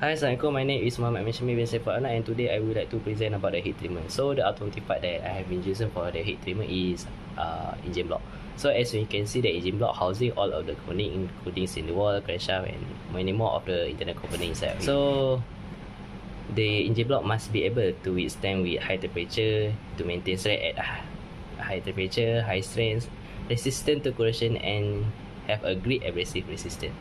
Hi, Assalamualaikum. My name is Muhammad Mishmi bin Saiful Anak, and today I would like to present about the heat treatment. So the automotive part that I have been using for the heat treatment is engine block. So as you can see, the engine block housing all of the component, including cylinder wall, crankshaft, and many more of the internal components inside. So the engine block must be able to withstand with high temperature, to maintain strength at high temperature, high strength, resistant to corrosion, and have a great abrasive resistance.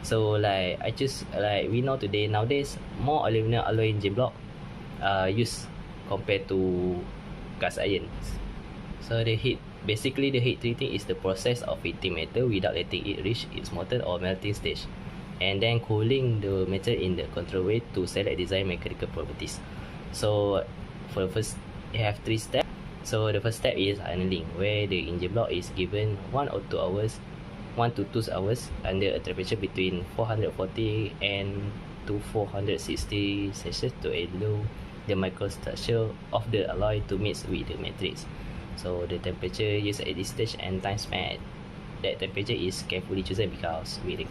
So like I choose, like we know today nowadays more aluminum alloy engine block used compared to cast iron. So the heat treating is the process of heating metal without letting it reach its molten or melting stage, and then cooling the metal in the controlled way to select desired mechanical properties. So for the first, you have 3 steps. So the first step is annealing, where the engine block is given 1 to 2 hours under a temperature between 440 and to 460 Celsius to allow the microstructure of the alloy to mix with the matrix. So the temperature used at this stage and time spent at that temperature is carefully chosen, because with the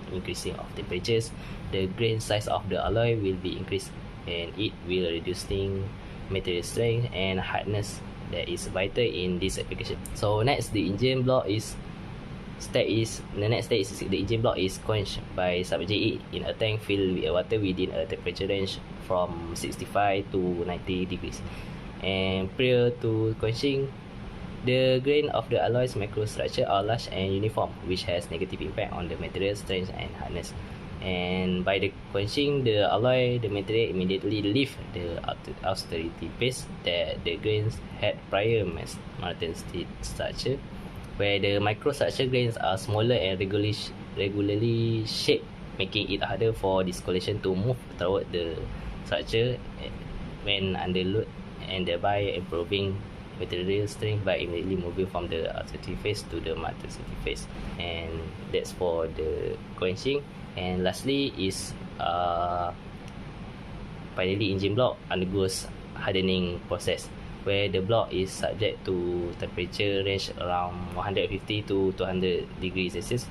increasing of temperatures, the grain size of the alloy will be increased, and it will reducing material strength and hardness that is vital in this application. So next, the engine block is the next step is the engine block is quenched by submerging it in a tank filled with water within a temperature range from 65 to 90 degrees. And prior to quenching, the grain of the alloy's microstructure are large and uniform, which has negative impact on the material strength and hardness. And by the quenching the alloy, the material immediately leave the austerity phase that the grains had prior molten structure, where the microstructure grains are smaller and regularly shaped, making it harder for discoloration to move toward the structure when under load, and thereby improving material strength by immediately moving from the austerity phase to the maltosity phase. And that's for the quenching. And lastly is finally engine block undergoes hardening process, where the block is subject to temperature range around 150 to 200 degrees Celsius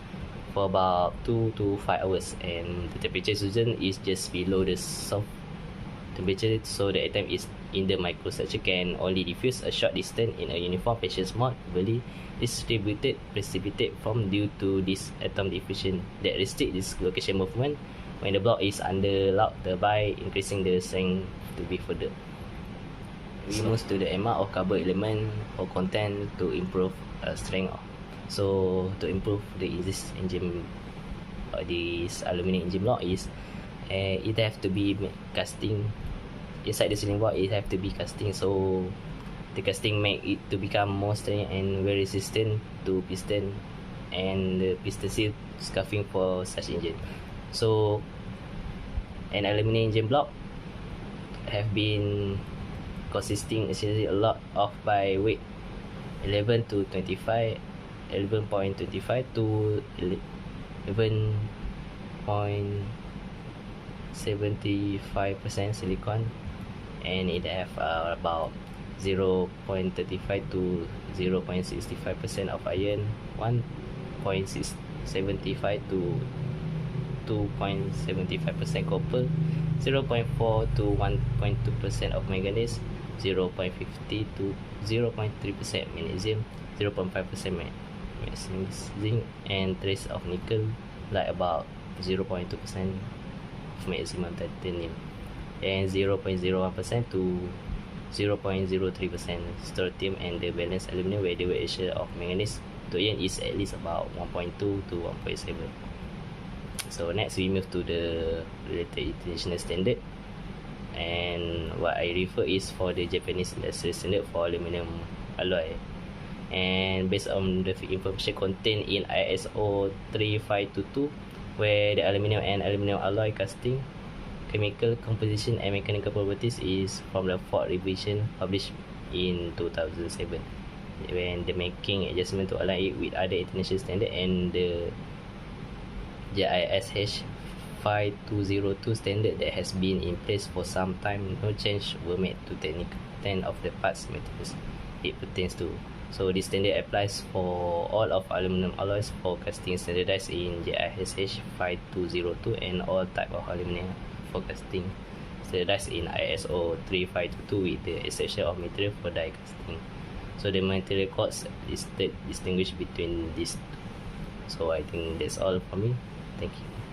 for about 2 to 5 hours, and the temperature chosen is just below the soft temperature, so the atom is in the microstructure can only diffuse a short distance in a uniform fashion, small evenly distributed precipitate from due to this atom diffusion that restrict this location movement when the block is under load, thereby increasing the strength to be further. We move to the amount of carbon element or content to improve strength. So to improve this engine, this aluminum engine block is it have to be casting inside the cylinder wall. It have to be casting, so the casting make it to become more strength and very resistant to piston and the piston seal scuffing for such engine. So an aluminum engine block have been consisting essentially a lot of by weight 11.25 to 11.75% silicon, and it have about 0.35 to 0.65% of iron, 1.75 to 2.75% copper, 0.4 to 1.2% of manganese, 0.50 to 0.3% magnesium, 0.5% zinc, and trace of nickel, like about 0.2% of maximum titanium, and 0.01% to 0.03% strontium, and the balanced aluminum, where the weight ratio of manganese to iron is at least about 1.2 to 1.7. So next we move to the related international standard, and what I refer is for the Japanese industrial standard for aluminum alloy, and based on the information contained in ISO 3522, where the aluminum and aluminum alloy casting chemical composition and mechanical properties is from the 4th revision published in 2007, when the making adjustment to align it with other international standard and the JISH 5202 standard that has been in place for some time. No change were made to technical content of the parts materials it pertains to. So this standard applies for all of aluminum alloys for casting standardized in JISH 5202 and all type of aluminum for casting. Standardized in ISO 3522 with the exception of material for die casting. So the material codes is distinguished between these two. So I think that's all for me. Thank you.